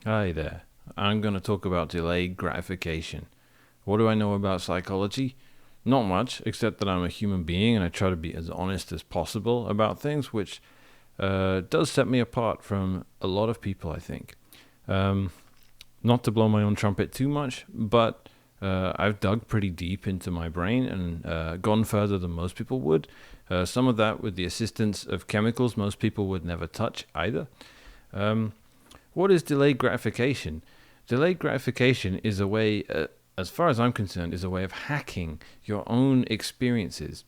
Hi there. I'm going to talk about delayed gratification. What do I know about psychology? Not much, except that I'm a human being and I try to be as honest as possible about things, which does set me apart from a lot of people, I think. Um, Not to blow my own trumpet too much, but I've dug pretty deep into my brain and gone further than most people would. Some of that with the assistance of chemicals most people would never touch either. Um, what is delayed gratification? Delayed gratification is a way, as far as I'm concerned, is a way of hacking your own experiences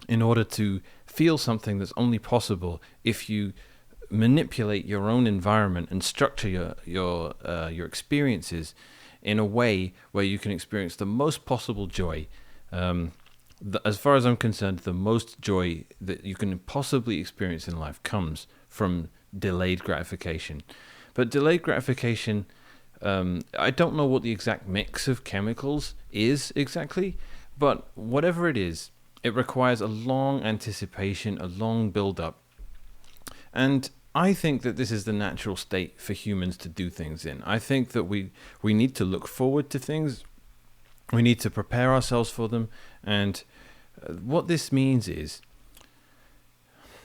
in order to feel something that's only possible if you manipulate your own environment and structure your experiences in a way where you can experience the most possible joy. As far as I'm concerned, the most joy that you can possibly experience in life comes from delayed gratification. But delayed gratification, I don't know what the exact mix of chemicals is exactly, but whatever it is, it requires a long anticipation, a long build up. And I think that this is the natural state for humans to do things in. I think that we need to look forward to things, we need to prepare ourselves for them. And what this means is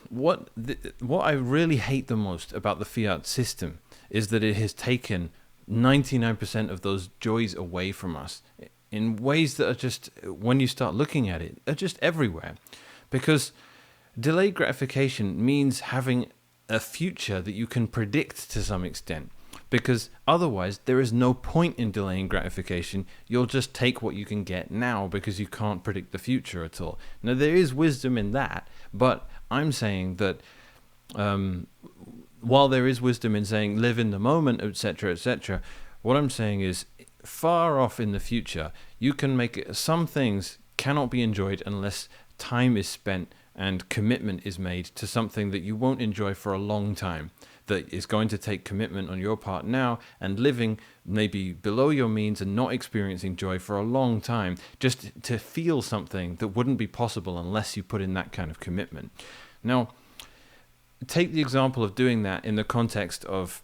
what I really hate the most about the fiat system is that it has taken 99% of those joys away from us in ways that are just, when you start looking at it, are just everywhere. Because delayed gratification means having a future that you can predict to some extent. Because otherwise, there is no point in delaying gratification. You'll just take what you can get now because you can't predict the future at all. Now, there is wisdom in that, but I'm saying that um, while there is wisdom in saying live in the moment, etc., what I'm saying is far off in the future, you can make it, some things cannot be enjoyed unless time is spent and commitment is made to something that you won't enjoy for a long time, that is going to take commitment on your part now and living maybe below your means and not experiencing joy for a long time just to feel something that wouldn't be possible unless you put in that kind of commitment. Now, take the example of doing that in the context of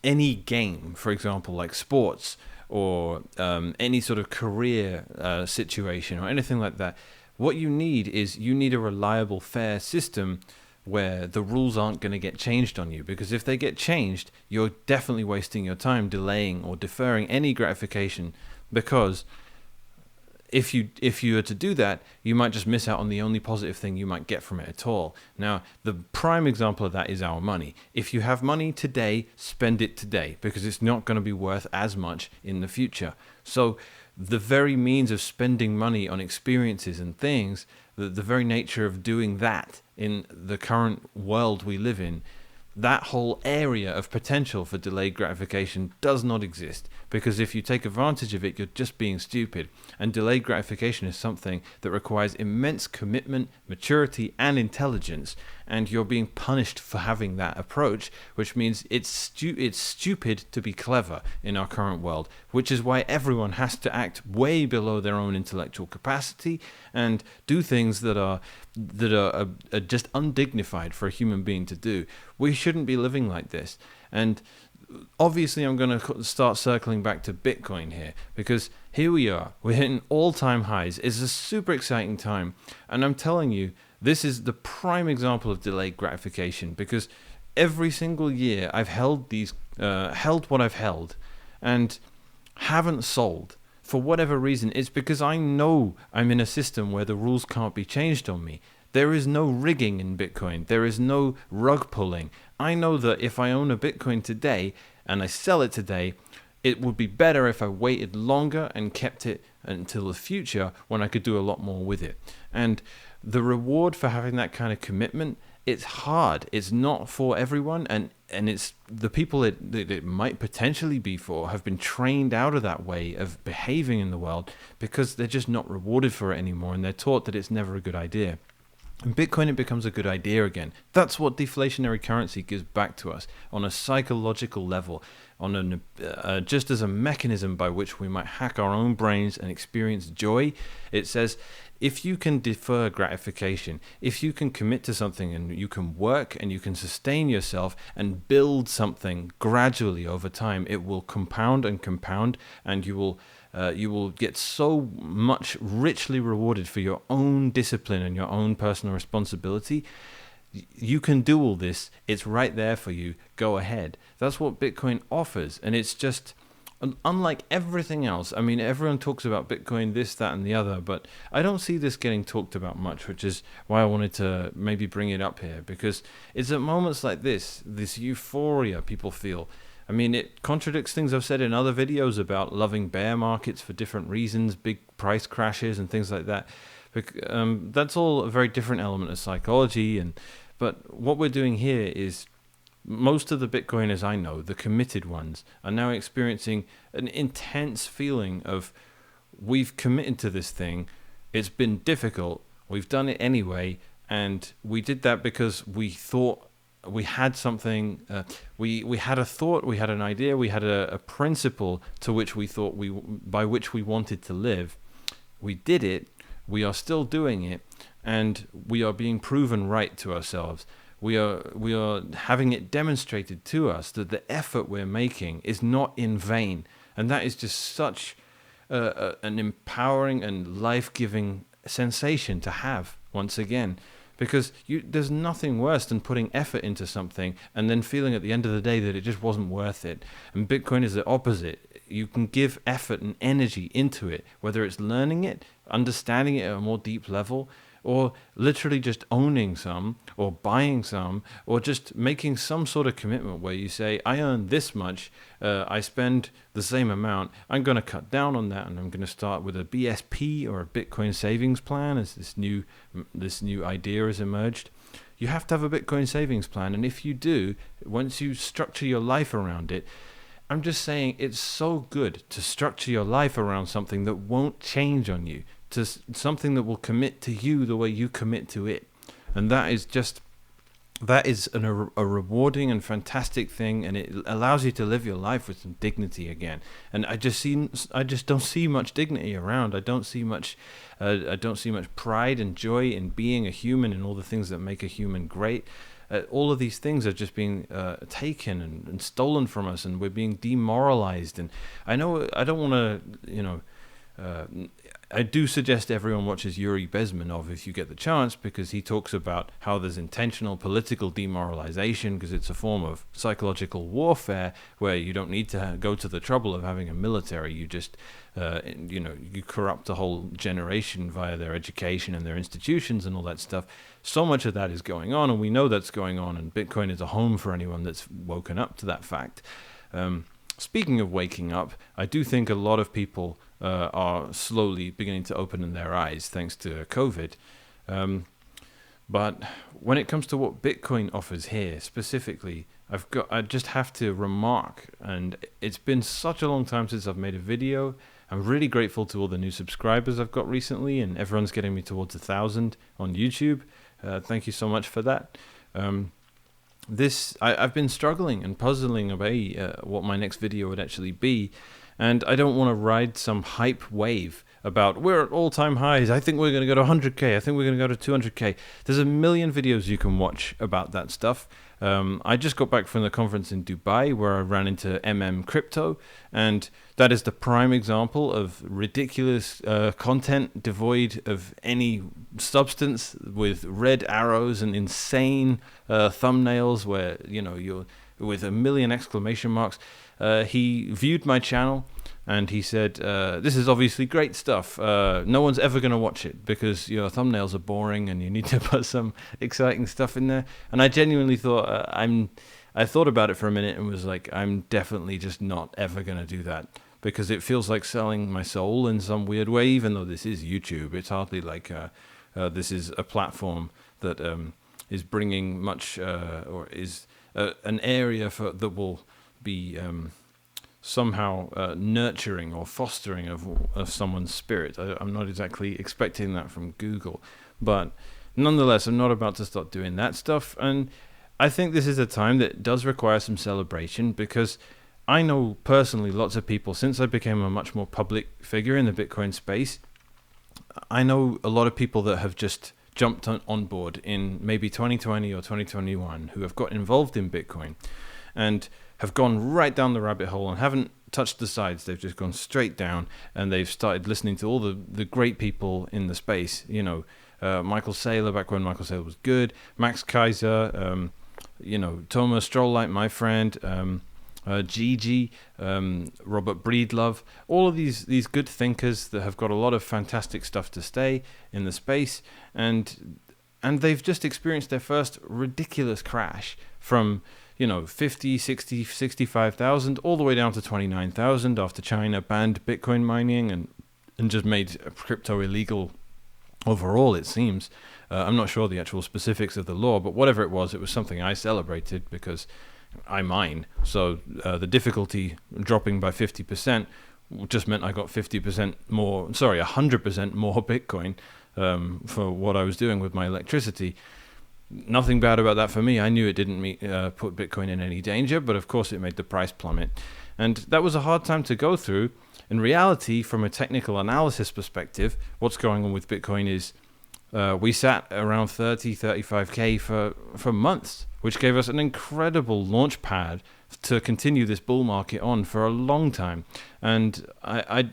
any game, for example, like sports or any sort of career situation or anything like that. What you need is you need a reliable, fair system where the rules aren't going to get changed on you, because if they get changed, you're definitely wasting your time delaying or deferring any gratification, because if you were to do that, you might just miss out on the only positive thing you might get from it at all. Now, the prime example of that is our money. If you have money today, spend it today, because it's not going to be worth as much in the future. So the very means of spending money on experiences and things, the very nature of doing that in the current world we live in, that whole area of potential for delayed gratification does not exist, because if you take advantage of it, you're just being stupid. And delayed gratification is something that requires immense commitment, maturity, and intelligence, and you're being punished for having that approach, which means it's stupid to be clever in our current world, which is why everyone has to act way below their own intellectual capacity and do things that are just undignified for a human being to do. We shouldn't be living like this. And obviously I'm going to start circling back to Bitcoin here, because here we are, we're hitting all-time highs. It's a super exciting time, and I'm telling you, this is the prime example of delayed gratification, because every single year I've held what I've held and haven't sold. For whatever reason, it's because I know I'm in a system where the rules can't be changed on me. There is no rigging in Bitcoin. There is no rug pulling. I know that if I own a Bitcoin today and I sell it today, it would be better if I waited longer and kept it until the future when I could do a lot more with it. And the reward for having that kind of commitment, it's hard. It's not for everyone, and it's the people that it might potentially be for have been trained out of that way of behaving in the world because they're just not rewarded for it anymore, and they're taught that it's never a good idea. In Bitcoin, it becomes a good idea again. That's what deflationary currency gives back to us on a psychological level, just as a mechanism by which we might hack our own brains and experience joy. It says, if you can defer gratification, if you can commit to something and you can work and you can sustain yourself and build something gradually over time, it will compound and compound, and you will get so much richly rewarded for your own discipline and your own personal responsibility. You can do all this. It's right there for you. Go ahead. That's what Bitcoin offers. And it's just, unlike everything else, I mean, everyone talks about Bitcoin, this, that, and the other, but I don't see this getting talked about much, which is why I wanted to maybe bring it up here, because it's at moments like this euphoria people feel. I mean, it contradicts things I've said in other videos about loving bear markets for different reasons, big price crashes and things like that. That's all a very different element of psychology. But what we're doing here is, most of the Bitcoiners I know, the committed ones, are now experiencing an intense feeling of, we've committed to this thing, it's been difficult, we've done it anyway, and we did that because we thought we had something, we had a thought, we had an idea, we had a principle to which we thought by which we wanted to live. We did it, we are still doing it, and we are being proven right to ourselves. We are having it demonstrated to us that the effort we're making is not in vain. And that is just such an empowering and life-giving sensation to have once again. Because there's nothing worse than putting effort into something and then feeling at the end of the day that it just wasn't worth it. And Bitcoin is the opposite. You can give effort and energy into it, whether it's learning it, understanding it at a more deep level, or literally just owning some, or buying some, or just making some sort of commitment where you say, I earn this much, I spend the same amount, I'm going to cut down on that, and I'm going to start with a BSP or a Bitcoin savings plan, as this new idea has emerged. You have to have a Bitcoin savings plan, and if you do, once you structure your life around it, I'm just saying it's so good to structure your life around something that won't change on you, to something that will commit to you the way you commit to it. And that is a rewarding and fantastic thing, and it allows you to live your life with some dignity again. And I just don't see much dignity around. I don't see much pride and joy in being a human and all the things that make a human great. All of these things are just being taken and stolen from us, and we're being demoralized. And I know I don't want to, I do suggest everyone watches Yuri Bezmenov if you get the chance, because he talks about how there's intentional political demoralization, because it's a form of psychological warfare where you don't need to go to the trouble of having a military. You just, you corrupt a whole generation via their education and their institutions and all that stuff. So much of that is going on, and we know that's going on, and Bitcoin is a home for anyone that's woken up to that fact. Speaking of waking up, I do think a lot of people are slowly beginning to open their eyes thanks to COVID. But when it comes to what Bitcoin offers here specifically, I just have to remark, and it's been such a long time since I've made a video. I'm really grateful to all the new subscribers I've got recently, and everyone's getting me towards 1,000 on YouTube. Thank you so much for that. I've been struggling and puzzling away what my next video would actually be, and I don't want to ride some hype wave about we're at all-time highs, I think we're going to go to 100k, I think we're going to go to 200k. There's a million videos you can watch about that stuff. I just got back from the conference in Dubai where I ran into crypto, and that is the prime example of ridiculous content devoid of any substance, with red arrows and insane thumbnails where you're with a million exclamation marks. He viewed my channel and he said, this is obviously great stuff. No one's ever going to watch it because your thumbnails are boring and you need to put some exciting stuff in there. And I genuinely thought, I thought about it for a minute and was like, I'm definitely just not ever going to do that, because it feels like selling my soul in some weird way, even though this is YouTube. It's hardly like this is a platform that is bringing much, or is an area that will be somehow nurturing or fostering of someone's spirit. I'm not exactly expecting that from Google, but nonetheless, I'm not about to start doing that stuff. And I think this is a time that does require some celebration, because I know personally lots of people, since I became a much more public figure in the Bitcoin space, I know a lot of people that have just jumped on board in maybe 2020 or 2021 who have got involved in Bitcoin and have gone right down the rabbit hole and haven't touched the sides. They've just gone straight down, and they've started listening to all the great people in the space. Michael Saylor, back when Michael Saylor was good, Max Kaiser, Thomas Strollite, my friend, Gigi, Robert Breedlove, all of these good thinkers that have got a lot of fantastic stuff to say in the space, and they've just experienced their first ridiculous crash from 50, 60, 65,000 all the way down to 29,000 after China banned Bitcoin mining and just made crypto illegal overall, it seems. I'm not sure the actual specifics of the law, but whatever it was something I celebrated because I mine. So the difficulty dropping by 50% just meant I got 100% more Bitcoin for what I was doing with my electricity. Nothing bad about that for me. I knew it didn't put Bitcoin in any danger, but of course it made the price plummet. And that was a hard time to go through. In reality, from a technical analysis perspective, what's going on with Bitcoin is we sat around 35K for months, which gave us an incredible launch pad to continue this bull market on for a long time. And I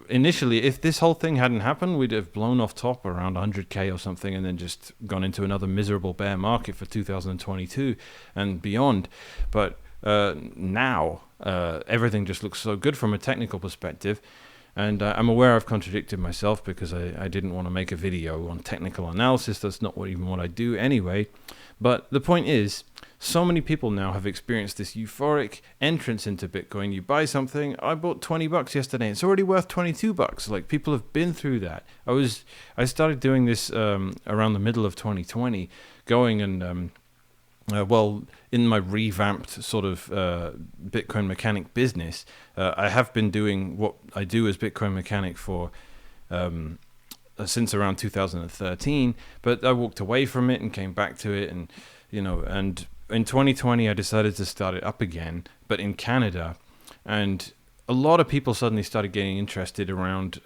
initially, if this whole thing hadn't happened, we'd have blown off top around 100K or something and then just gone into another miserable bear market for 2022 and beyond. But now everything just looks so good from a technical perspective. And I'm aware I've contradicted myself because I didn't want to make a video on technical analysis. That's not even what I do anyway. But the point is, so many people now have experienced this euphoric entrance into Bitcoin. You buy something, I bought $20 yesterday, it's already worth $22. Like, people have been through that. I started doing this around the middle of 2020, going and in my revamped sort of Bitcoin mechanic business, I have been doing what I do as Bitcoin mechanic for since around 2013, but I walked away from it and came back to it, and in 2020 I decided to start it up again, but in Canada, and a lot of people suddenly started getting interested around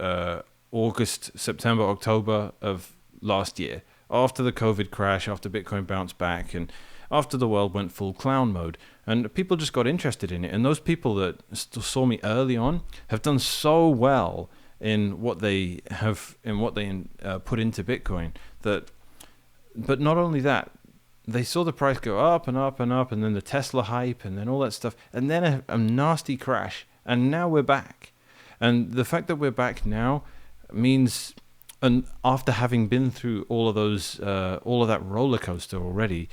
August, September, October of last year, after the COVID crash, after Bitcoin bounced back, and after the world went full clown mode, and people just got interested in it. And those people that saw me early on have done so well in what they put into Bitcoin but not only that, they saw the price go up and up and up, and then the Tesla hype, and then all that stuff, and then a nasty crash, and now we're back. And the fact that we're back now means, and after having been through all of that roller coaster already,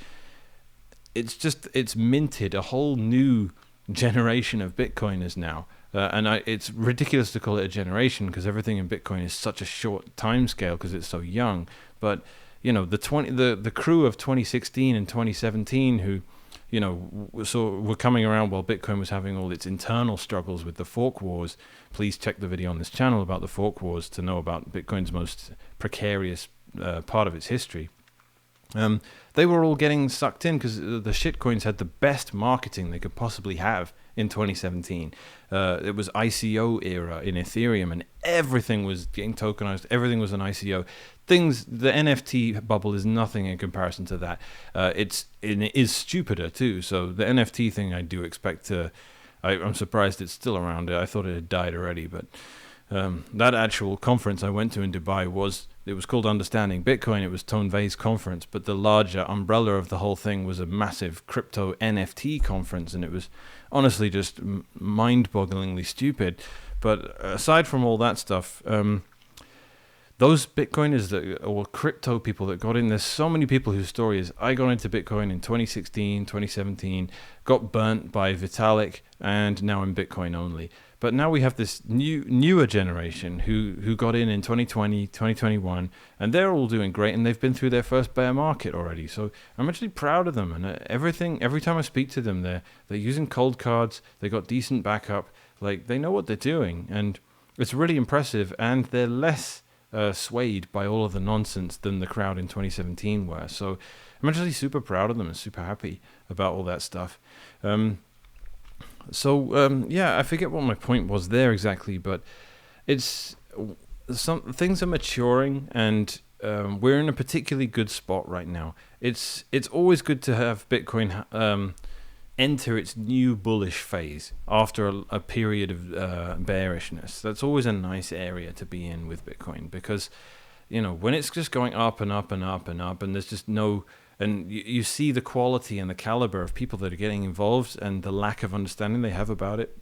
it's minted a whole new generation of Bitcoiners now. It's ridiculous to call it a generation because everything in Bitcoin is such a short time scale because it's so young. But the crew of 2016 and 2017 who were coming around while Bitcoin was having all its internal struggles with the fork wars. Please check the video on this channel about the fork wars to know about Bitcoin's most precarious part of its history. They were all getting sucked in because the shitcoins had the best marketing they could possibly have in 2017. It was ICO era in Ethereum, and everything was getting tokenized. Everything was an ICO. The NFT bubble is nothing in comparison to that. It is stupider too. So the NFT thing, I do expect I'm surprised it's still around. I thought it had died already, but that actual conference I went to in Dubai was called Understanding Bitcoin. It was Tone Vays' conference, but the larger umbrella of the whole thing was a massive crypto NFT conference, and it was honestly just mind-bogglingly stupid. But aside from all that stuff, those Bitcoiners or crypto people that got in, there's so many people whose story is, I got into Bitcoin in 2016, 2017, got burnt by Vitalik, and now I'm Bitcoin only. But now we have this newer generation who got in 2020, 2021, and they're all doing great, and they've been through their first bear market already. So I'm actually proud of them, and every time I speak to them, they're using cold cards, they got decent backup, like they know what they're doing, and it's really impressive, and they're less swayed by all of the nonsense than the crowd in 2017 were. So I'm actually super proud of them and super happy about all that stuff. I forget what my point was there exactly, but it's some things are maturing, and we're in a particularly good spot right now. It's always good to have Bitcoin enter its new bullish phase after a period of bearishness. That's always a nice area to be in with Bitcoin, because when it's just going up and up and up and up, and there's just no, and you see the quality and the caliber of people that are getting involved and the lack of understanding they have about it.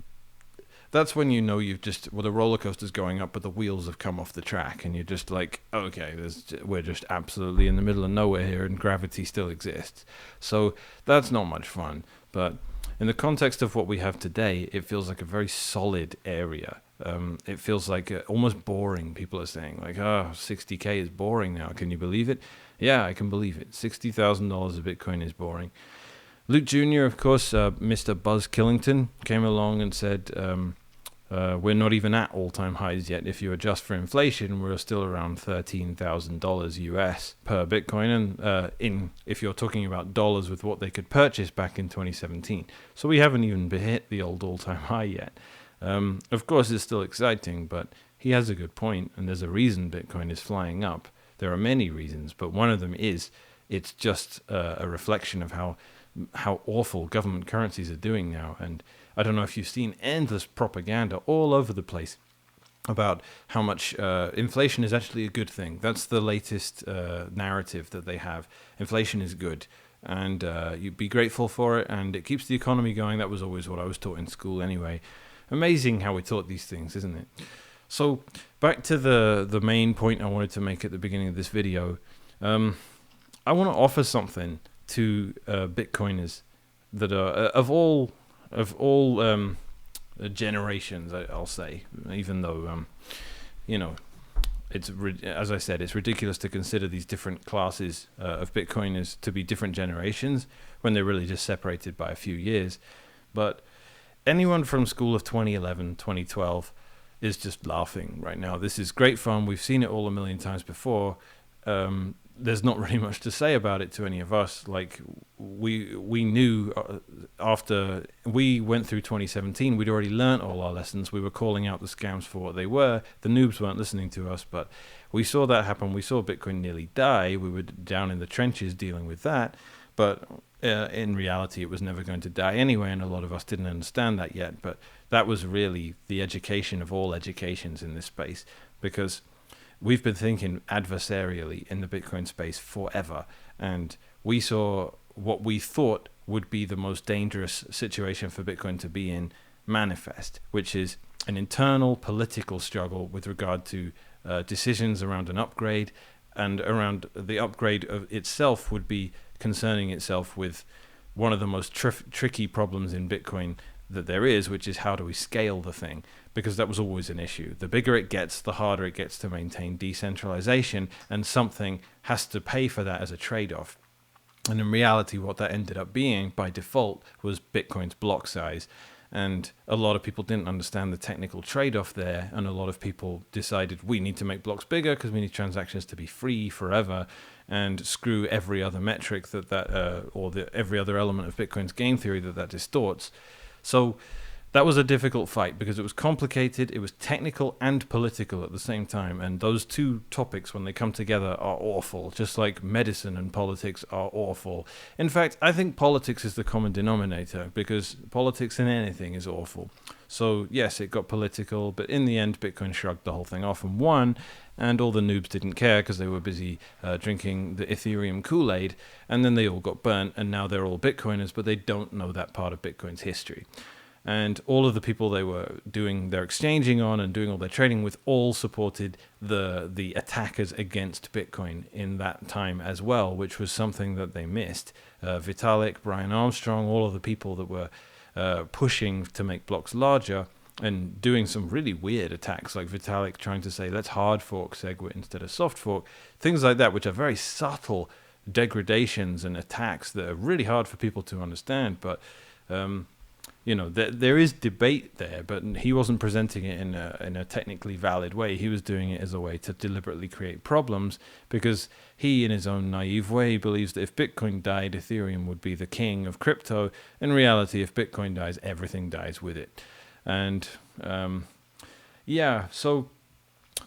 That's when the roller coaster's going up, but the wheels have come off the track, and you're just like, okay, we're just absolutely in the middle of nowhere here, and gravity still exists. So that's not much fun. But in the context of what we have today, it feels like a very solid area. It feels like almost boring. People are saying like, 60K is boring now. Can you believe it? Yeah, I can believe it. $60,000 of Bitcoin is boring. Luke Jr., of course, Mr. Buzz Killington, came along and said, we're not even at all-time highs yet. If you adjust for inflation, we're still around $13,000 US per Bitcoin, and if you're talking about dollars with what they could purchase back in 2017. So we haven't even hit the old all-time high yet. Of course, it's still exciting, but he has a good point, and there's a reason Bitcoin is flying up. There are many reasons, but one of them is it's just a reflection of how awful government currencies are doing now. And I don't know if you've seen endless propaganda all over the place about how much inflation is actually a good thing. That's the latest narrative that they have. Inflation is good, and you be grateful for it, and it keeps the economy going. That was always what I was taught in school anyway. Amazing how we're taught these things, isn't it? So back to the main point I wanted to make at the beginning of this video. I want to offer something to Bitcoiners that are of all generations, I'll say, even though as I said, it's ridiculous to consider these different classes of Bitcoiners to be different generations when they're really just separated by a few years. But anyone from school of 2011, 2012 is just laughing right now. This is great fun. We've seen it all a million times before. There's not really much to say about it to any of us. Like we knew after we went through 2017, we'd already learned all our lessons. We were calling out the scams for what they were. The noobs weren't listening to us, but we saw that happen. We saw Bitcoin nearly die. We were down in the trenches dealing with that, but in reality, it was never going to die anyway, and a lot of us didn't understand that yet. But that was really the education of all educations in this space, because we've been thinking adversarially in the Bitcoin space forever, and we saw what we thought would be the most dangerous situation for Bitcoin to be in manifest, which is an internal political struggle with regard to decisions around an upgrade, and around the upgrade of itself would be concerning itself with one of the most tricky problems in Bitcoin that there is, which is how do we scale the thing? Because that was always an issue. The bigger it gets, the harder it gets to maintain decentralization, and something has to pay for that as a trade-off. And in reality, what that ended up being by default was Bitcoin's block size. And a lot of people didn't understand the technical trade-off there, and a lot of people decided we need to make blocks bigger because we need transactions to be free forever, and screw every other metric every other element of Bitcoin's game theory that distorts. So that was a difficult fight because it was complicated, it was technical and political at the same time, and those two topics, when they come together, are awful, just like medicine and politics are awful. In fact, I think politics is the common denominator, because politics in anything is awful. So yes, it got political, but in the end, Bitcoin shrugged the whole thing off and won, and all the noobs didn't care because they were busy drinking the Ethereum Kool-Aid, and then they all got burnt, and now they're all Bitcoiners, but they don't know that part of Bitcoin's history. And all of the people they were doing their exchanging on and doing all their trading with all supported the attackers against Bitcoin in that time as well, which was something that they missed. Vitalik, Brian Armstrong, all of the people that were pushing to make blocks larger and doing some really weird attacks, like Vitalik trying to say, let's hard fork SegWit instead of soft fork, things like that, which are very subtle degradations and attacks that are really hard for people to understand. But there is debate there, but he wasn't presenting it in a technically valid way. He was doing it as a way to deliberately create problems, because he, in his own naive way, believes that if Bitcoin died, Ethereum would be the king of crypto. In reality, if Bitcoin dies, everything dies with it. And so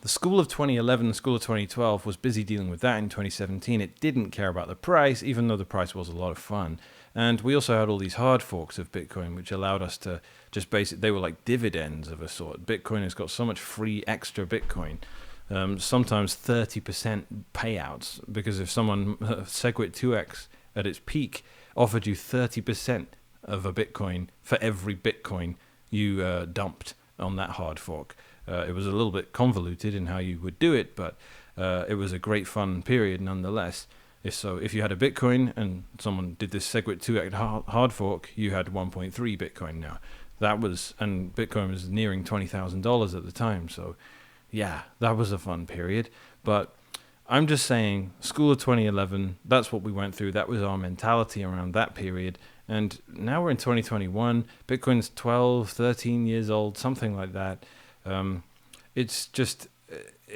The school of 2011, the school of 2012 was busy dealing with that in 2017. It didn't care about the price, even though the price was a lot of fun. And we also had all these hard forks of Bitcoin, which allowed us to just they were like dividends of a sort. Bitcoin has got so much free extra Bitcoin, sometimes 30% payouts, because if someone, Segwit 2x at its peak, offered you 30% of a Bitcoin for every Bitcoin you dumped on that hard fork. It was a little bit convoluted in how you would do it, but it was a great fun period nonetheless. If you had a Bitcoin and someone did this Segwit 2x hard fork, you had 1.3 Bitcoin now. And Bitcoin was nearing $20,000 at the time. So yeah, that was a fun period. But I'm just saying, school of 2011, that's what we went through. That was our mentality around that period. And now we're in 2021. Bitcoin's 12, 13 years old, something like that. It's just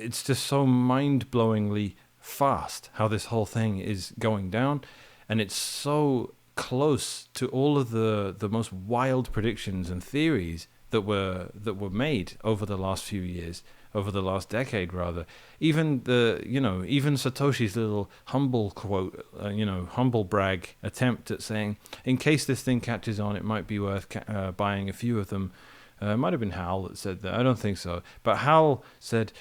so mind-blowingly fast how this whole thing is going down, and it's so close to all of the most wild predictions and theories that were made over the last few years, over the last decade rather. Even Satoshi's little humble quote, humble brag attempt at saying, in case this thing catches on, it might be worth buying a few of them. It might have been Hal that said that. I don't think so. But Hal said,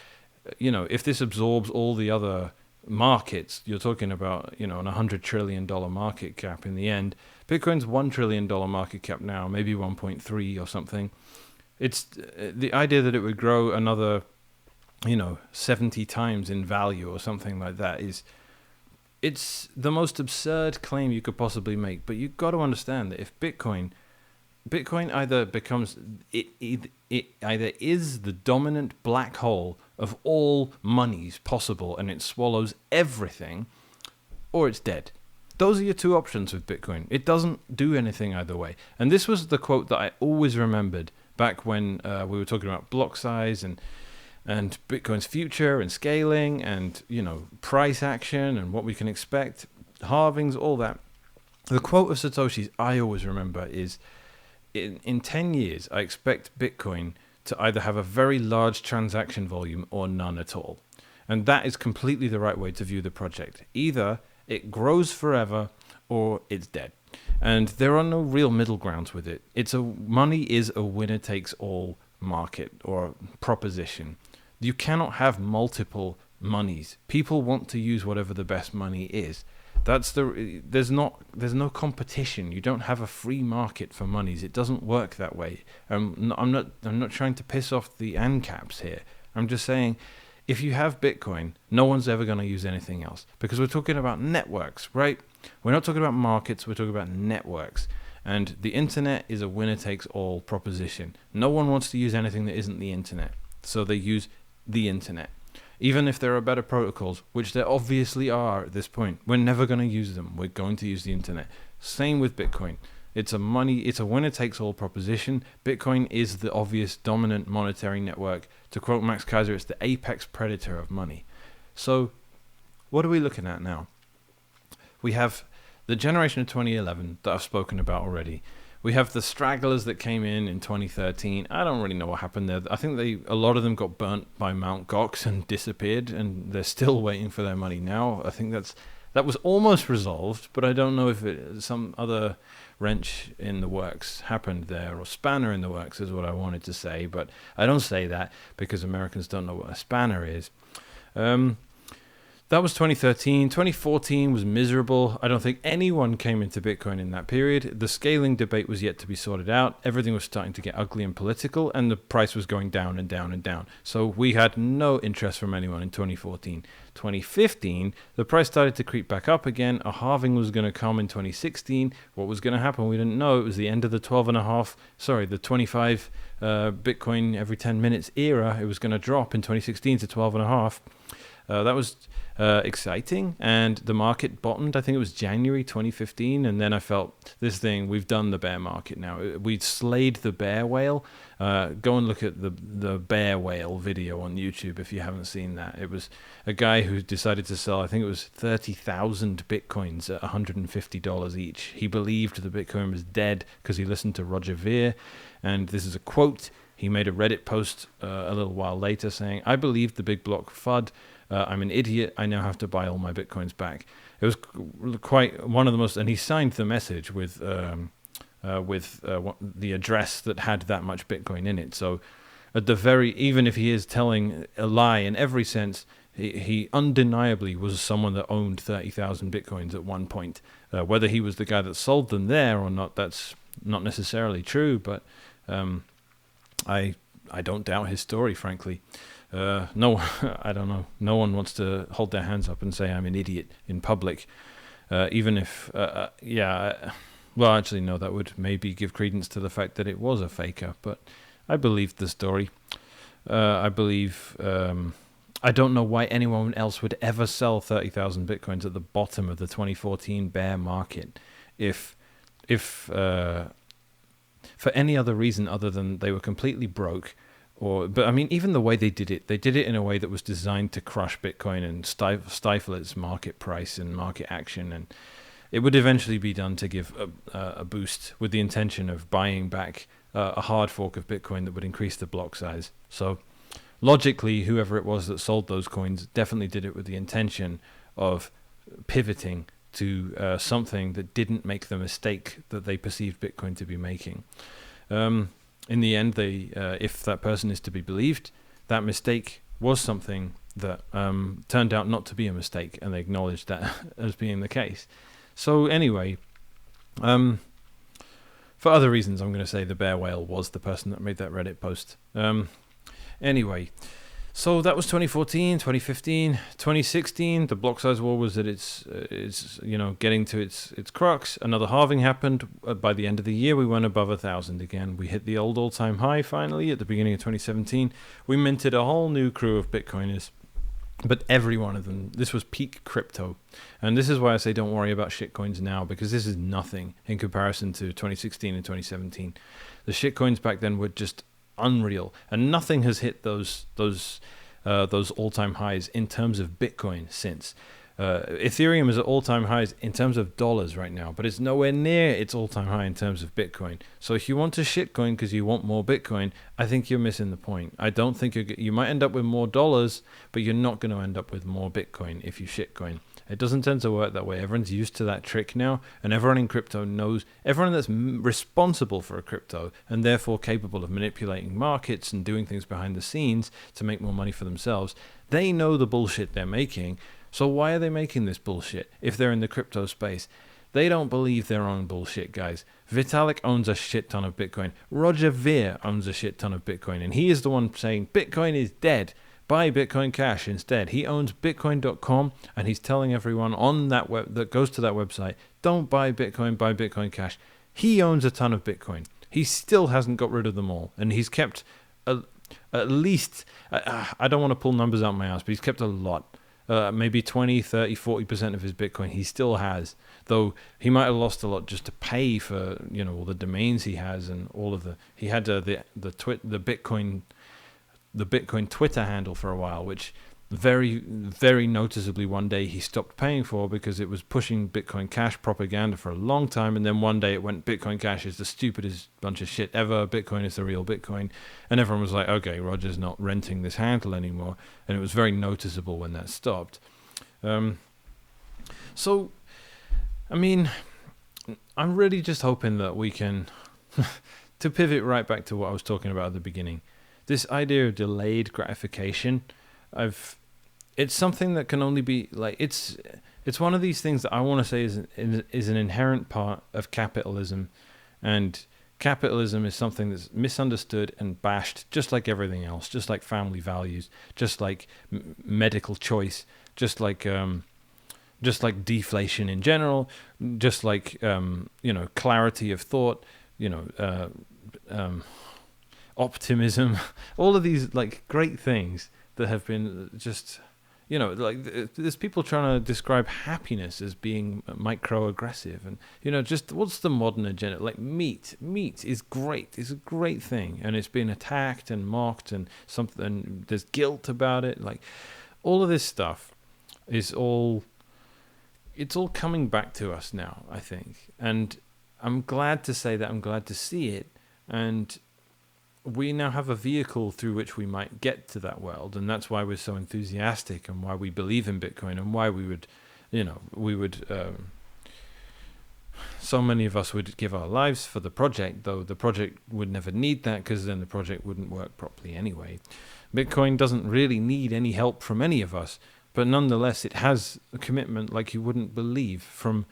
if this absorbs all the other markets, you're talking about, an $100 trillion market cap in the end. Bitcoin's $1 trillion market cap now, maybe 1.3 or something. It's the idea that it would grow another, 70 times in value or something like that it's the most absurd claim you could possibly make. But you've got to understand that if Bitcoin either becomes it either is the dominant black hole of all monies possible and it swallows everything, or it's dead. Those are your two options with Bitcoin. It doesn't do anything either way. And this was the quote that I always remembered back when we were talking about block size and Bitcoin's future and scaling and price action and what we can expect, halvings, all that. The quote of Satoshi's I always remember is, in 10 years, I expect Bitcoin to either have a very large transaction volume or none at all. And that is completely the right way to view the project. Either it grows forever or it's dead. And there are no real middle grounds with it. Money is a winner-takes-all market or proposition. You cannot have multiple monies. People want to use whatever the best money is. There's no competition. You don't have a free market for monies. It doesn't work that way. I'm not trying to piss off the ANCAPs here. I'm just saying, if you have Bitcoin, no one's ever going to use anything else, because we're talking about networks, right? We're not talking about markets. We're talking about networks. And the internet is a winner-takes-all proposition. No one wants to use anything that isn't the internet, so they use the internet. Even if there are better protocols, which there obviously are at this point, we're never going to use them. We're going to use the internet. Same with Bitcoin. It's a winner-takes-all proposition. Bitcoin is the obvious dominant monetary network. To quote Max Kaiser, it's the apex predator of money. So what are we looking at now? We have the generation of 2011 that I've spoken about already. We have the stragglers that came in 2013. I don't really know what happened there. I think a lot of them got burnt by Mt. Gox and disappeared, and they're still waiting for their money now. I think that was almost resolved, but I don't know if some other wrench in the works happened there, or spanner in the works is what I wanted to say, but I don't say that because Americans don't know what a spanner is. That was 2013. 2014 was miserable. I don't think anyone came into Bitcoin in that period. The scaling debate was yet to be sorted out. Everything was starting to get ugly and political, and the price was going down and down and down. So we had no interest from anyone in 2014. 2015, the price started to creep back up again. A halving was going to come in 2016. What was going to happen? We didn't know. It was the end of the 25 Bitcoin every 10 minutes era. It was going to drop in 2016 to 12.5. That was exciting, and the market bottomed. I think it was January 2015, and then I felt we've done the bear market now. We'd slayed the bear whale. Go and look at the bear whale video on YouTube if you haven't seen that. It was a guy who decided to sell, I think it was 30,000 Bitcoins at $150 each. He believed the Bitcoin was dead because he listened to Roger Ver, and this is a quote. He made a Reddit post a little while later saying, "I believed the big block FUD. I'm an idiot. I now have to buy all my Bitcoins back." It was quite one of the most, and he signed the message with the address that had that much Bitcoin in it. So even if he is telling a lie in every sense, he undeniably was someone that owned 30,000 Bitcoins at one point. Whether he was the guy that sold them there or not, that's not necessarily true, but I don't doubt his story, frankly. No, I don't know. No one wants to hold their hands up and say I'm an idiot in public, even if, well, actually, no, that would maybe give credence to the fact that it was a faker, but I believed the story. I believe, I don't know why anyone else would ever sell 30,000 Bitcoins at the bottom of the 2014 bear market if for any other reason other than they were completely broke. But I mean, even the way they did it in a way that was designed to crush Bitcoin and stifle its market price and market action. And it would eventually be done to give a boost with the intention of buying back a hard fork of Bitcoin that would increase the block size. So logically, whoever it was that sold those coins definitely did it with the intention of pivoting to something that didn't make the mistake that they perceived Bitcoin to be making. In the end, if that person is to be believed, that mistake was something that turned out not to be a mistake, and they acknowledged that as being the case. So anyway, for other reasons, I'm going to say the bear whale was the person that made that Reddit post. Anyway, so that was 2014, 2015, 2016. The block size war was at its getting to its crux. Another halving happened. By the end of the year, we went above 1,000 again. We hit the old all-time high finally at the beginning of 2017. We minted a whole new crew of Bitcoiners, but every one of them, this was peak crypto. And this is why I say don't worry about shitcoins now, because this is nothing in comparison to 2016 and 2017. The shitcoins back then were just unreal, and nothing has hit those all-time highs in terms of Bitcoin since. Ethereum is at all-time highs in terms of dollars right now, but it's nowhere near its all-time high in terms of Bitcoin. So if you want to shitcoin because you want more Bitcoin, I think you're missing the point. I don't think you might end up with more dollars, but you're not going to end up with more Bitcoin if you shitcoin. It doesn't tend to work that way. Everyone's used to that trick now, and everyone in crypto knows, everyone that's responsible for a crypto and therefore capable of manipulating markets and doing things behind the scenes to make more money for themselves, they know the bullshit they're making. So why are they making this bullshit if they're in the crypto space? They don't believe their own bullshit, guys. Vitalik owns a shit ton of Bitcoin. Roger Ver owns a shit ton of Bitcoin, and he is the one saying Bitcoin is dead. Buy Bitcoin Cash instead. He owns Bitcoin.com, and he's telling everyone on that web that goes to that website, don't buy Bitcoin, buy Bitcoin Cash. He owns a ton of Bitcoin. He still hasn't got rid of them all, and he's kept at least, I don't want to pull numbers out my ass, but he's kept a lot. Maybe 20, 30, 40% of his Bitcoin he still has, though he might have lost a lot just to pay for all the domains he has and all of he had the Bitcoin Twitter handle for a while, which very, very noticeably one day he stopped paying for because it was pushing Bitcoin Cash propaganda for a long time, and then one day it went, Bitcoin Cash is the stupidest bunch of shit ever, Bitcoin is the real Bitcoin, and everyone was like, okay, Roger's not renting this handle anymore, and it was very noticeable when that stopped. So, I mean, I'm really just hoping that we can, to pivot right back to what I was talking about at the beginning, this idea of delayed gratification, it's something that can only be it's one of these things that I want to say is an inherent part of capitalism, and capitalism is something that's misunderstood and bashed, just like everything else, just like family values, just like medical choice, just like deflation in general, just like clarity of thought, optimism, all of these great things that have been just Like there's people trying to describe happiness as being microaggressive, and just what's the modern agenda? Like meat is great, it's a great thing, and it's been attacked and mocked, and something, there's guilt about it. Like all of this stuff is all coming back to us now, I think, and I'm glad to say that. I'm glad to see it, and we now have a vehicle through which we might get to that world, and that's why we're so enthusiastic, and why we believe in Bitcoin, and why we would, so many of us would give our lives for the project, though the project would never need that, because then the project wouldn't work properly anyway. Bitcoin doesn't really need any help from any of us, but nonetheless, it has a commitment like you wouldn't believe from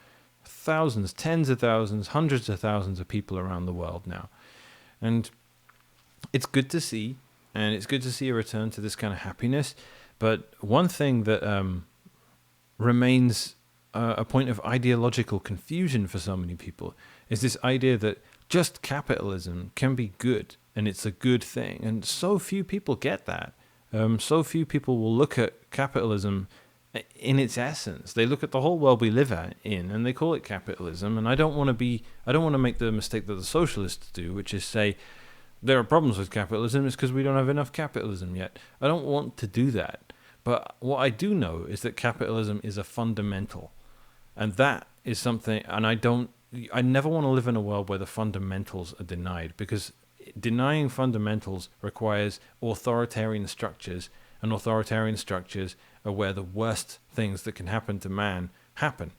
thousands, tens of thousands, hundreds of thousands of people around the world now. And it's good to see, and it's good to see a return to this kind of happiness. But one thing that remains a point of ideological confusion for so many people is this idea that just capitalism can be good, and it's a good thing. And so few people get that. So few people will look at capitalism in its essence. They look at the whole world we live in, and they call it capitalism. And I don't want to make the mistake that the socialists do, which is say, there are problems with capitalism, it's because we don't have enough capitalism yet. I don't want to do that. But what I do know is that capitalism is a fundamental. And that is something, and I never want to live in a world where the fundamentals are denied, because denying fundamentals requires authoritarian structures, and authoritarian structures are where the worst things that can happen to man happen.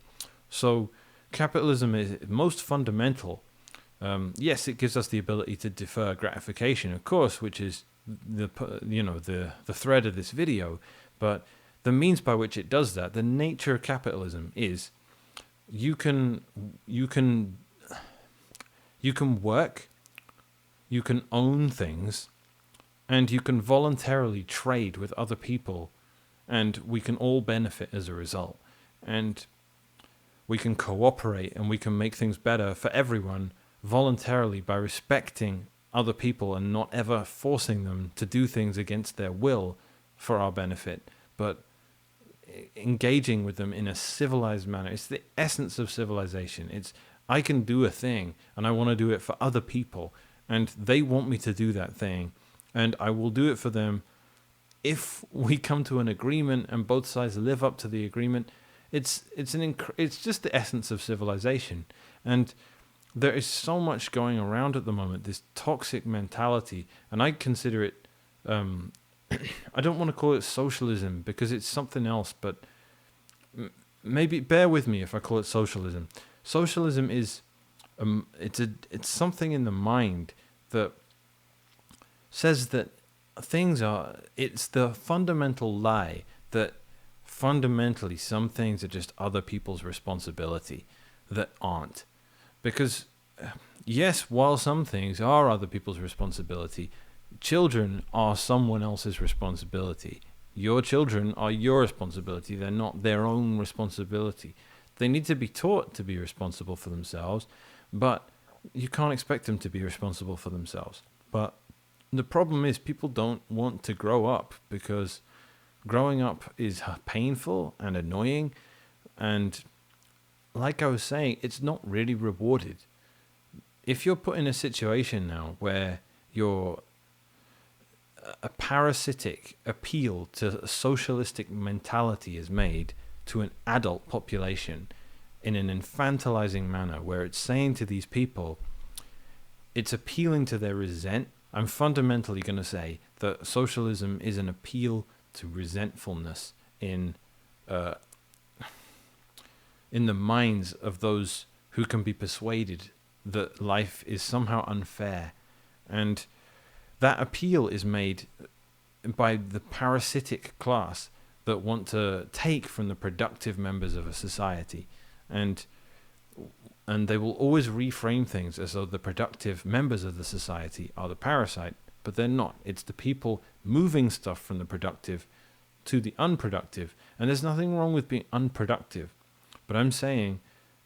So capitalism is most fundamental. Yes, it gives us the ability to defer gratification, of course, which is the thread of this video. But the means by which it does that, the nature of capitalism is you can work, you can own things, and you can voluntarily trade with other people, and we can all benefit as a result. And we can cooperate, and we can make things better for everyone voluntarily by respecting other people and not ever forcing them to do things against their will for our benefit, but engaging with them in a civilized manner. It's the essence of civilization. It's, I can do a thing, and I want to do it for other people, and they want me to do that thing, and I will do it for them. If we come to an agreement and both sides live up to the agreement, it's just the essence of civilization. And there is so much going around at the moment, this toxic mentality, and I consider it, I don't want to call it socialism because it's something else, but maybe bear with me if I call it socialism. Socialism is, it's something in the mind that says that it's the fundamental lie that fundamentally some things are just other people's responsibility that aren't. Because, yes, while some things are other people's responsibility, children are someone else's responsibility. Your children are your responsibility. They're not their own responsibility. They need to be taught to be responsible for themselves, but you can't expect them to be responsible for themselves. But the problem is people don't want to grow up, because growing up is painful and annoying, and like I was saying, it's not really rewarded. If you're put in a situation now where a parasitic appeal to a socialistic mentality is made to an adult population in an infantilizing manner, where it's saying to these people, it's appealing to their resentment. I'm fundamentally going to say that socialism is an appeal to resentfulness in the minds of those who can be persuaded that life is somehow unfair. And that appeal is made by the parasitic class that want to take from the productive members of a society. And they will always reframe things as though the productive members of the society are the parasite, but they're not. It's the people moving stuff from the productive to the unproductive. And there's nothing wrong with being unproductive. But I'm saying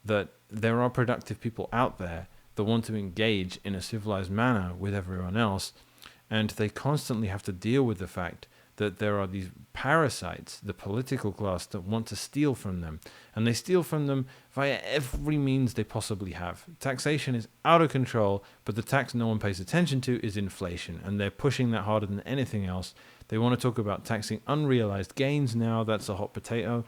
that there are productive people out there that want to engage in a civilized manner with everyone else, and they constantly have to deal with the fact that there are these parasites, the political class, that want to steal from them. And they steal from them via every means they possibly have. Taxation is out of control, but the tax no one pays attention to is inflation. And they're pushing that harder than anything else. They want to talk about taxing unrealized gains now. That's a hot potato.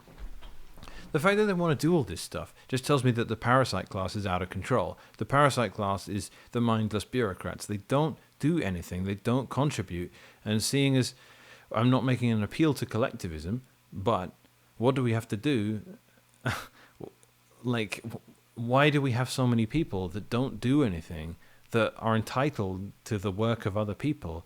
The fact that they want to do all this stuff just tells me that the parasite class is out of control. The parasite class is the mindless bureaucrats. They don't do anything. They don't contribute. And seeing as I'm not making an appeal to collectivism, but what do we have to do? Like, why do we have so many people that don't do anything, that are entitled to the work of other people?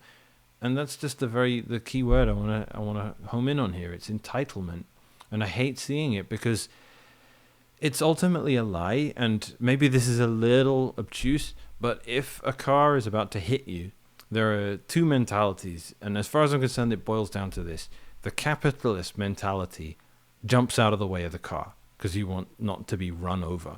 And that's just the key word I want to home in on here. It's entitlement. And I hate seeing it because it's ultimately a lie. And maybe this is a little obtuse, but if a car is about to hit you, there are two mentalities. And as far as I'm concerned, it boils down to this. The capitalist mentality jumps out of the way of the car because you want not to be run over.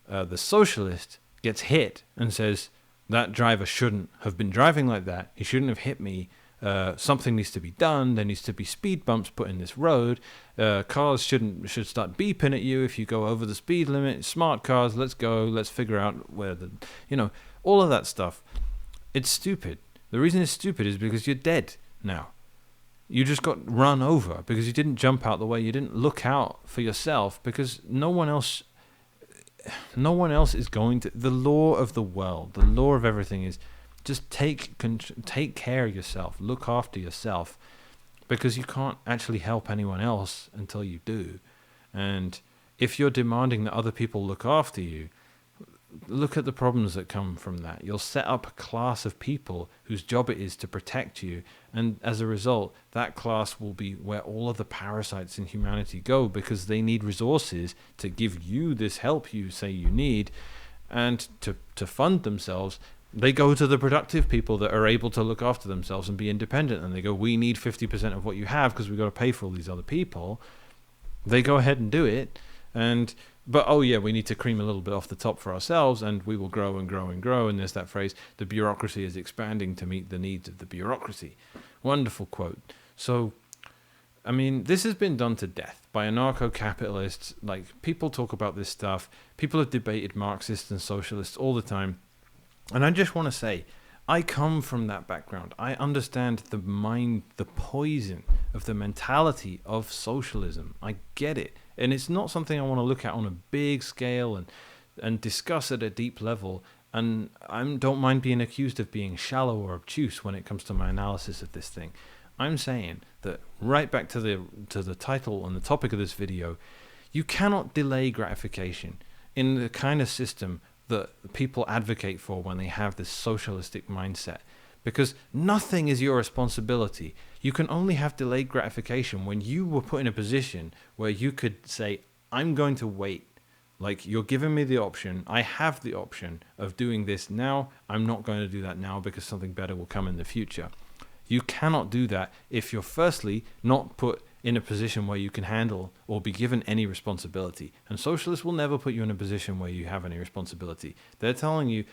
The socialist gets hit and says, that driver shouldn't have been driving like that. He shouldn't have hit me. Something needs to be done. There needs to be speed bumps put in this road. Cars should start beeping at you if you go over the speed limit. Smart cars, let's go. Let's figure out where all of that stuff. It's stupid. The reason it's stupid is because you're dead now. You just got run over because you didn't jump out the way. You didn't look out for yourself because no one else is going to. The law of the world, the law of everything is just take care of yourself. Look after yourself because you can't actually help anyone else until you do. And if you're demanding that other people look after you, look at the problems that come from that. You'll set up a class of people whose job it is to protect you. And as a result, that class will be where all of the parasites in humanity go because they need resources to give you this help you say you need. And to fund themselves, they go to the productive people that are able to look after themselves and be independent. And they go, we need 50% of what you have because we've got to pay for all these other people. They go ahead and do it. But oh yeah, we need to cream a little bit off the top for ourselves and we will grow and grow and grow. And there's that phrase, the bureaucracy is expanding to meet the needs of the bureaucracy. Wonderful quote. So, I mean, this has been done to death by anarcho-capitalists. Like, people talk about this stuff. People have debated Marxists and socialists all the time. And I just want to say, I come from that background. I understand the poison of the mentality of socialism. I get it. And it's not something I want to look at on a big scale and discuss at a deep level. And I don't mind being accused of being shallow or obtuse when it comes to my analysis of this thing. I'm saying that right back to the title and the topic of this video, you cannot delay gratification in the kind of system that people advocate for when they have this socialistic mindset. Because nothing is your responsibility. You can only have delayed gratification when you were put in a position where you could say, I'm going to wait. Like, you're giving me the option. I have the option of doing this now. I'm not going to do that now because something better will come in the future. You cannot do that if you're firstly not put in a position where you can handle or be given any responsibility. And socialists will never put you in a position where you have any responsibility. They're telling you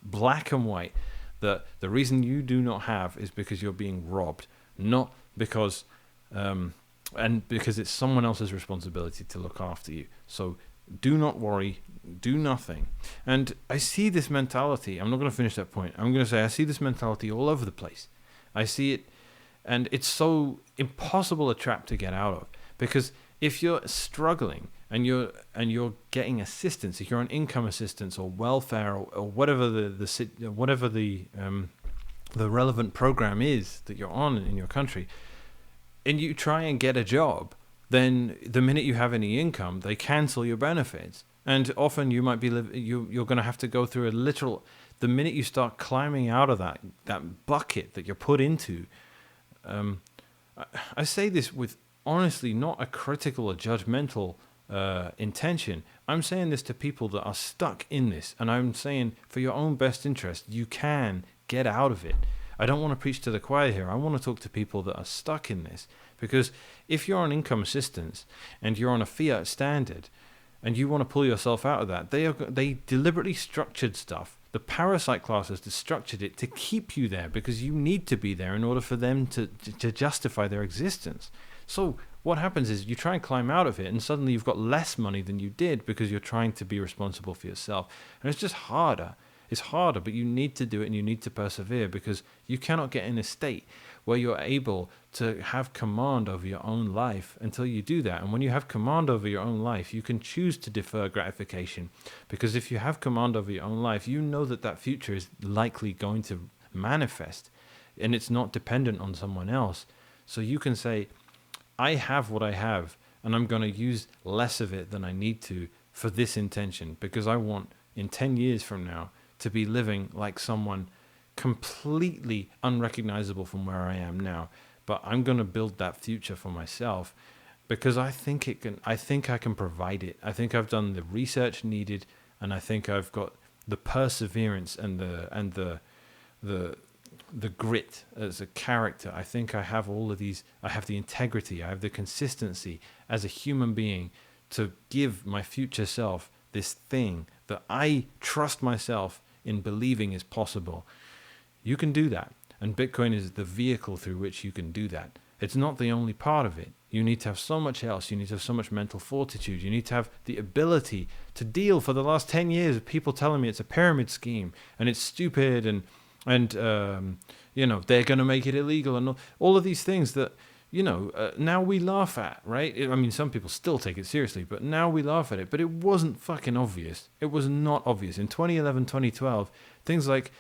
black and white that the reason you do not have is because you're being robbed, not because because it's someone else's responsibility to look after you. So do not worry, do nothing. And I see this mentality. I'm not going to finish that point. I'm going to say I see this mentality all over the place. I see it, and it's so impossible a trap to get out of, because if you're struggling and you're getting assistance, if you're on income assistance or welfare or whatever the relevant program is that you're on in your country, and you try and get a job, then the minute you have any income, they cancel your benefits, and often you might be you're going to have to go through a literal. The minute you start climbing out of that bucket that you're put into, I say this with honestly not a critical or judgmental intention. I'm saying this to people that are stuck in this, and I'm saying for your own best interest, you can get out of it. I don't want to preach to the choir here. I want to talk to people that are stuck in this, because if you're on income assistance and you're on a fiat standard and you want to pull yourself out of that, they deliberately structured stuff The parasite class has structured it to keep you there because you need to be there in order for them to justify their existence. So what happens is you try and climb out of it, and suddenly you've got less money than you did because you're trying to be responsible for yourself. And it's just harder. It's harder, but you need to do it and you need to persevere, because you cannot get in a state where you're able to have command over your own life until you do that. And when you have command over your own life, you can choose to defer gratification, because if you have command over your own life, you know that that future is likely going to manifest and it's not dependent on someone else. So you can say, I have what I have, and I'm going to use less of it than I need to for this intention, because I want in 10 years from now to be living like someone completely unrecognizable from where I am now. But I'm going to build that future for myself because I think I can provide it. I think I've done the research needed, and I think I've got the perseverance and the grit as a character. I think I have all of these. I have the integrity, I have the consistency as a human being to give my future self this thing that I trust myself in believing is possible. You can do that, and Bitcoin is the vehicle through which you can do that. It's not the only part of it. You need to have so much else. You need to have so much mental fortitude. You need to have the ability to deal for the last 10 years with people telling me it's a pyramid scheme and it's stupid and they're going to make it illegal and all of these things that, now we laugh at, right? I mean, some people still take it seriously, but now we laugh at it. But it wasn't fucking obvious. It was not obvious. In 2011, 2012, things like,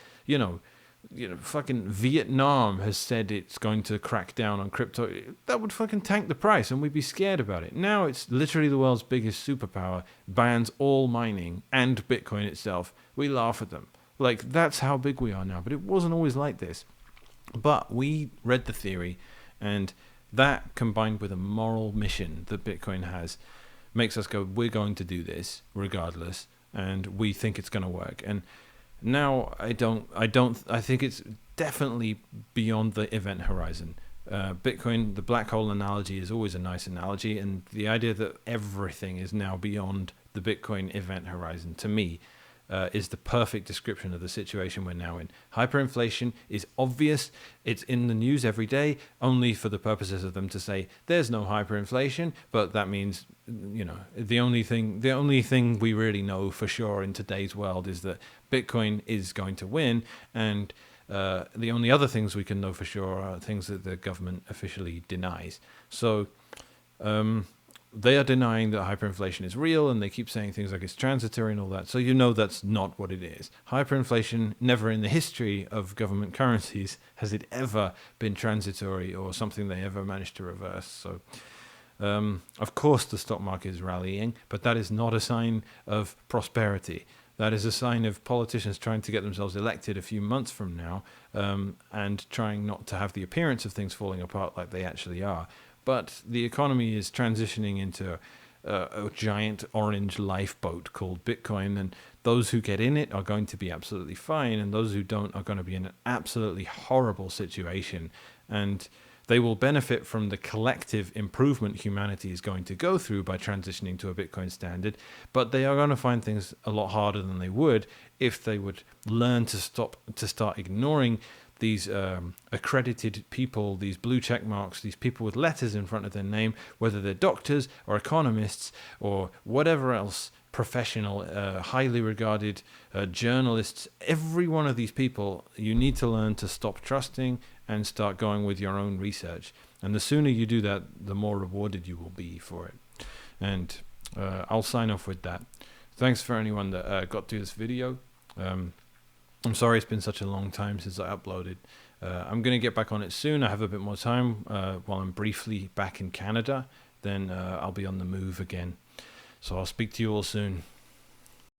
fucking Vietnam has said it's going to crack down on crypto. That would fucking tank the price and we'd be scared about it. Now it's literally the world's biggest superpower, bans all mining and Bitcoin itself. We laugh at them. Like, that's how big we are now. But it wasn't always like this. But we read the theory, and that, combined with a moral mission that Bitcoin has, makes us go, we're going to do this regardless, and we think it's going to work. And now I think it's definitely beyond the event horizon. Bitcoin, the black hole analogy is always a nice analogy, and the idea that everything is now beyond the Bitcoin event horizon, to me, is the perfect description of the situation we're now in. Hyperinflation is obvious. It's in the news every day, only for the purposes of them to say there's no hyperinflation, but that means, the only thing we really know for sure in today's world is that Bitcoin is going to win, and the only other things we can know for sure are things that the government officially denies. So they are denying that hyperinflation is real, and they keep saying things like it's transitory and all that. So that's not what it is. Hyperinflation, never in the history of government currencies has it ever been transitory or something they ever managed to reverse. So of course the stock market is rallying, but that is not a sign of prosperity. That is a sign of politicians trying to get themselves elected a few months from now, and trying not to have the appearance of things falling apart like they actually are. But the economy is transitioning into a giant orange lifeboat called Bitcoin, and those who get in it are going to be absolutely fine, and those who don't are going to be in an absolutely horrible situation. And they will benefit from the collective improvement humanity is going to go through by transitioning to a Bitcoin standard, but they are going to find things a lot harder than they would if they would learn to start ignoring these accredited people, these blue check marks, these people with letters in front of their name, whether they're doctors or economists or whatever else, professional, highly regarded journalists. Every one of these people, you need to learn to stop trusting and start going with your own research. And the sooner you do that, the more rewarded you will be for it. And I'll sign off with that. Thanks for anyone that got through this video. I'm sorry it's been such a long time since I uploaded. I'm going to get back on it soon. I have a bit more time while I'm briefly back in Canada. Then I'll be on the move again. So I'll speak to you all soon.